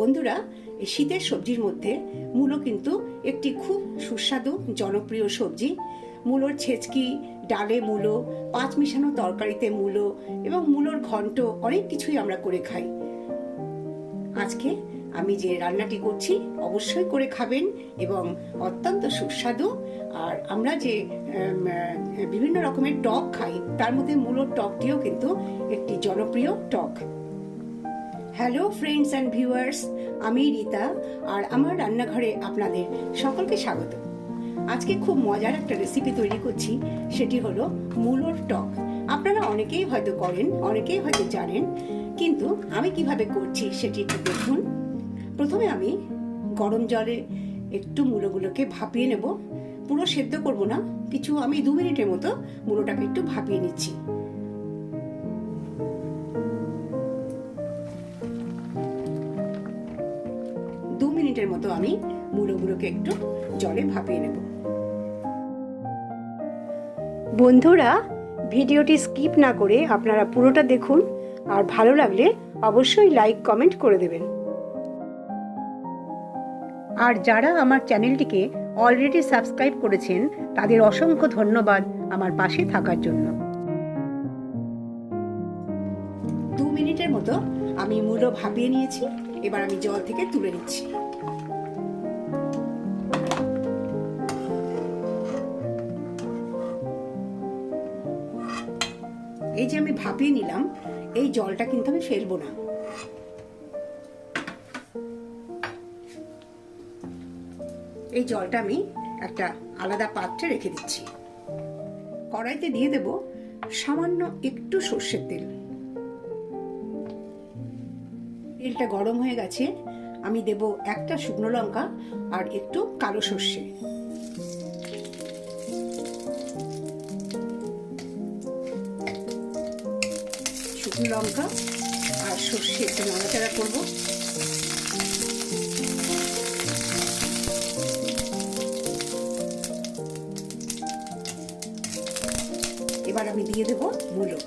বন্ধুরা, এই শীতের সবজির মধ্যে মূলো কিন্তু একটি খুব সুস্বাদু জনপ্রিয় সবজি। মূলোর ছেচকি, ডালে মূলো, পাঁচ মিশানো তরকারিতে মূলো এবং মূলোর ঘন্ট অনেক কিছুই আমরা করে খাই। আজকে আমি যে রান্নাটি করছি অবশ্যই করে খাবেন এবং অত্যন্ত সুস্বাদু। আর আমরা যে বিভিন্ন রকমের টক খাই তার মধ্যে মূলোর টকটিও কিন্তু একটি জনপ্রিয় টক। হ্যালো ফ্রেন্ডস অ্যান্ড ভিউয়ার্স, আমি রিতা আর আমার রান্নাঘরে আপনাদের সকলকে স্বাগত। আজকে খুব মজার একটা রেসিপি তৈরি করছি, সেটি হলো মূলোর টক। আপনারা অনেকেই হয়তো করেন, অনেকেই হয়তো জানেন, কিন্তু আমি কিভাবে করছি সেটি একটু দেখুন। প্রথমে আমি গরম জলে একটু মূলোগুলোকে ভাপিয়ে নেব। পুরো সেদ্ধ করব না, আমি 2 মিনিটের মতো মূলোটাকে একটু ভাপিয়ে নিচ্ছি। মিনিটের মতো আমি মূলোগুলোকে একটু জলে ভাপিয়ে নেব। বন্ধুরা, ভিডিওটি স্কিপ না করে আপনারা পুরোটা দেখুন, আর ভালো লাগলে অবশ্যই লাইক কমেন্ট করে দেবেন। আর যারা আমার চ্যানেলটিকে অলরেডি সাবস্ক্রাইব করেছেন তাদের অসংখ্য ধন্যবাদ আমার পাশে থাকার জন্য। 2 মিনিটের মতো আমি মূলো ভাপিয়ে নিয়েছি, এবার আমি জল থেকে তুলে নিচ্ছি। এই যে আমি ভাপিয়ে নিলাম, এই জলটা কিন্তু আমি ফেলবো না। এই জলটা আমি একটা আলাদা পাত্রে রেখে দিচ্ছি। কড়াইতে দিয়ে দেব সামান্য একটু সর্ষের তেল। তেলটা গরম হয়ে গেছে, আমি দেব একটা শুকনো লঙ্কা আর একটু কালো সর্ষে। শুকনো লঙ্কা আর সর্ষে একটু নাড়াচাড়া করব। এবার আমি দিয়ে দেব মূলো।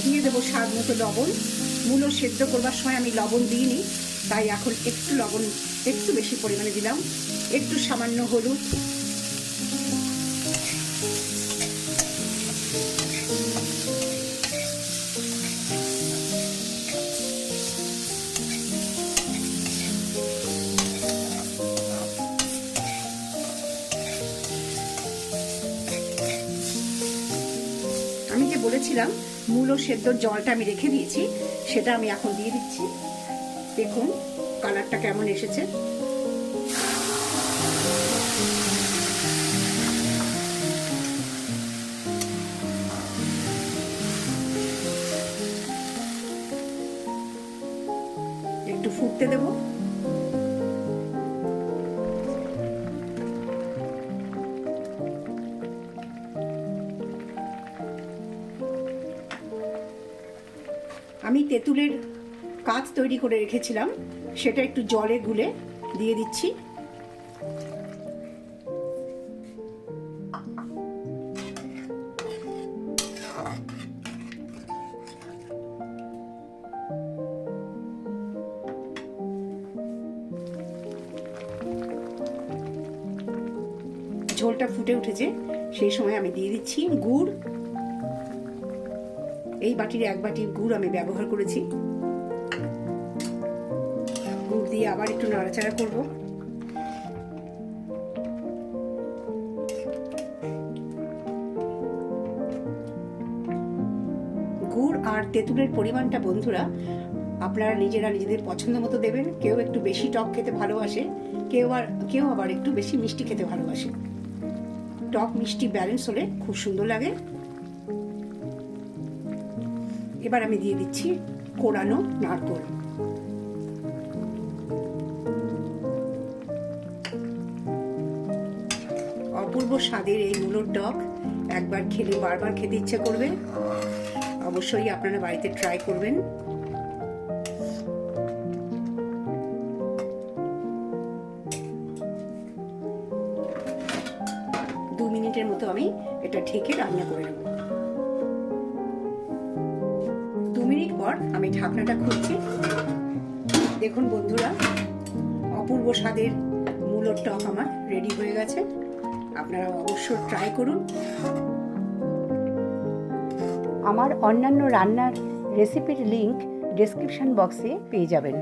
দিয়ে দেবো স্বাদ মতো লবণ। মূলো সেদ্ধ করবার সময় আমি লবণ দিইনি, তাই এখন একটু লবণ একটু বেশি পরিমাণে দিলাম। একটু সামান্য হলুদ, আমি যে বলেছিলাম মূলো সেদ্ধর জলটা আমি রেখে দিয়েছি, সেটা আমি এখন দিয়ে দিচ্ছি। দেখুন কালারটা কেমন এসেছে। একটু ফুটতে দেব। আমি তেঁতুলের কাঁচ তৈরি করে রেখেছিলাম, সেটা একটু জলে গুলে দিয়ে দিচ্ছি। ঝোলটা ফুটে উঠেছে, সেই সময় আমি দিয়ে দিচ্ছি গুড়। এই বাটির 1 বাটি গুড় আমি ব্যবহার করেছি। গুড় দিয়ে আবার একটু নাড়াচাড়া করব। গুড় আর তেঁতুলের পরিমাণটা বন্ধুরা আপনারা নিজেদের পছন্দ মতো দেবেন। কেউ একটু বেশি টক খেতে ভালোবাসে, কেউ আবার একটু বেশি মিষ্টি খেতে ভালোবাসে। টক মিষ্টি ব্যালেন্স হলে খুব সুন্দর লাগে। এবার আমি দিয়ে দিচ্ছি কোরানো নারকেল। অপূর্ব স্বাদের এই মূলোর টক একবার খেলে বারবার খেতে ইচ্ছে করবে। অবশ্যই আপনারা বাড়িতে ট্রাই করবেন। মিনিটের মতো আমি এটা ঢেকে রান্না করে নেব। 2 মিনিট পর আমি ঢাকনাটা খুলছি। দেখুন বন্ধুরা, অপূর্ব স্বাদের মূলোর টক আমার রেডি হয়ে গেছে। আপনারা অবশ্যই ট্রাই করুন। আমার অন্যান্য রান্নার রেসিপির লিংক ডেসক্রিপশন বক্সে পেয়ে যাবেন।